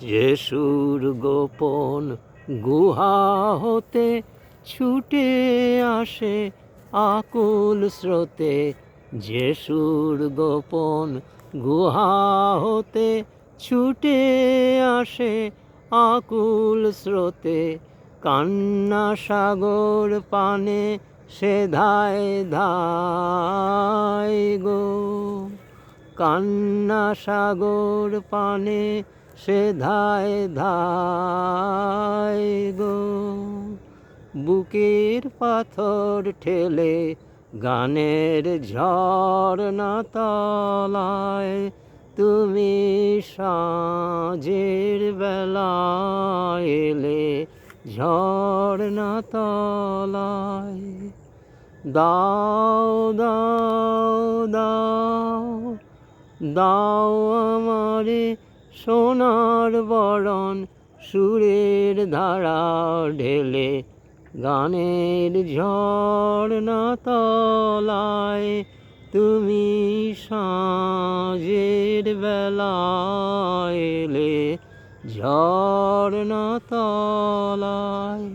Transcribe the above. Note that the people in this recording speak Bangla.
যে সুর গোপন গুহা হতে ছুটে আসে আকুল স্রোতে, যে সুর গোপন গুহা হতে ছুটে আসে আকুল স্রোতে, কান্না সাগর পানে সে ধায় ধায় গো, কান্না সাগর পানে সে ধায় ধায় গো। বুকের পাথর ঠেলে গানের ঝর্ণা তলায় তুমি সাঁঝের বেলা এলে ঝর্ণা তলায়। দাও দাও দাও দাও আমারে সোনার বরণ, সুরের ধারা ঢেলে গানের ঝর্ণা তলায় তুমি সাঁঝের বেলা এলে ঝর্ণা তলায়।